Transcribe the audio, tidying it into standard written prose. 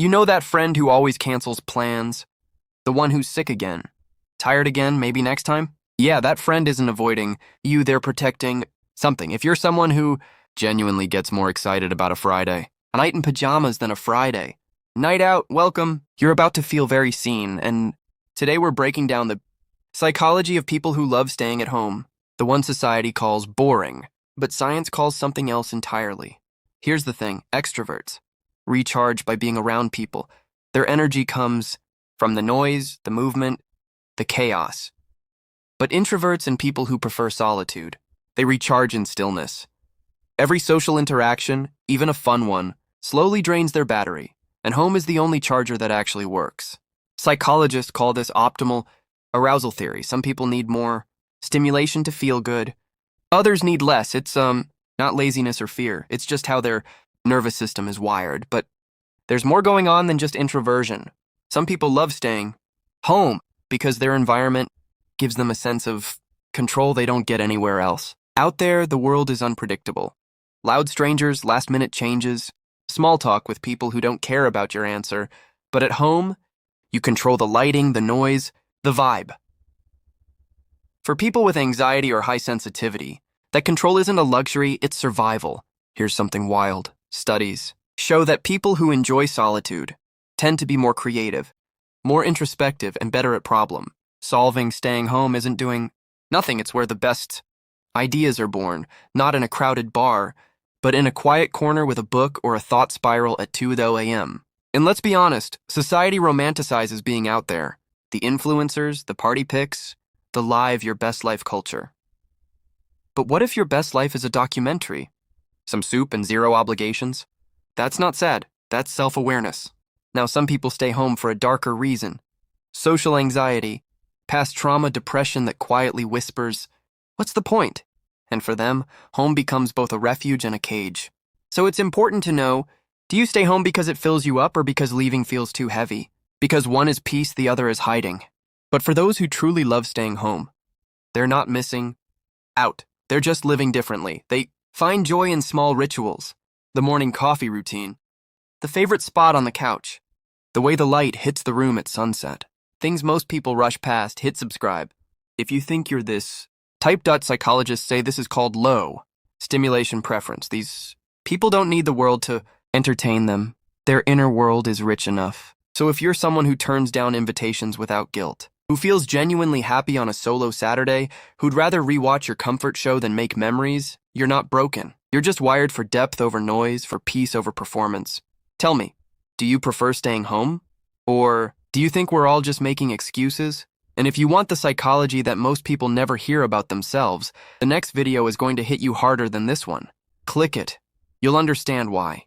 You know that friend who always cancels plans? The one who's sick again? Tired again, maybe next time? Yeah, that friend isn't avoiding you, they're protecting something. If you're someone who genuinely gets more excited about a Friday, a night in pajamas than a Friday, night out, welcome, you're about to feel very seen, and today we're breaking down the psychology of people who love staying at home, the one society calls boring, but science calls something else entirely. Here's the thing, extroverts recharge by being around people. Their energy comes from the noise, the movement, the chaos. But introverts and people who prefer solitude, they recharge in stillness. Every social interaction, even a fun one, slowly drains their battery, and home is the only charger that actually works. Psychologists call this optimal arousal theory. Some people need more stimulation to feel good. Others need less. It's not laziness or fear. It's just how their nervous system is wired. But there's more going on than just introversion. Some people love staying home because their environment gives them a sense of control they don't get anywhere else. Out there, the world is unpredictable. Loud strangers, last-minute changes, small talk with people who don't care about your answer. But at home, you control the lighting, the noise, the vibe. For people with anxiety or high sensitivity, that control isn't a luxury, it's survival. Here's something wild. Studies show that people who enjoy solitude tend to be more creative, more introspective, and better at problem solving. Staying home isn't doing nothing. It's where the best ideas are born, not in a crowded bar, but in a quiet corner with a book or a thought spiral at 2 a.m. And let's be honest, society romanticizes being out there. The influencers, the party pics, the live your best life culture. But what if your best life is a documentary? Some soup and zero obligations? That's not sad. That's self-awareness. Now, some people stay home for a darker reason. Social anxiety, past trauma, depression that quietly whispers, "What's the point?" And for them, home becomes both a refuge and a cage. So it's important to know, do you stay home because it fills you up or because leaving feels too heavy? Because one is peace, the other is hiding. But for those who truly love staying home, they're not missing out. They're just living differently. They find joy in small rituals, the morning coffee routine, the favorite spot on the couch, the way the light hits the room at sunset. Things most people rush past. Hit subscribe. If you think you're this type, psychologists say this is called low stimulation preference. These people don't need the world to entertain them. Their inner world is rich enough. So if you're someone who turns down invitations without guilt, who feels genuinely happy on a solo Saturday, who'd rather rewatch your comfort show than make memories, you're not broken. You're just wired for depth over noise, for peace over performance. Tell me, do you prefer staying home? Or do you think we're all just making excuses? And if you want the psychology that most people never hear about themselves, the next video is going to hit you harder than this one. Click it. You'll understand why.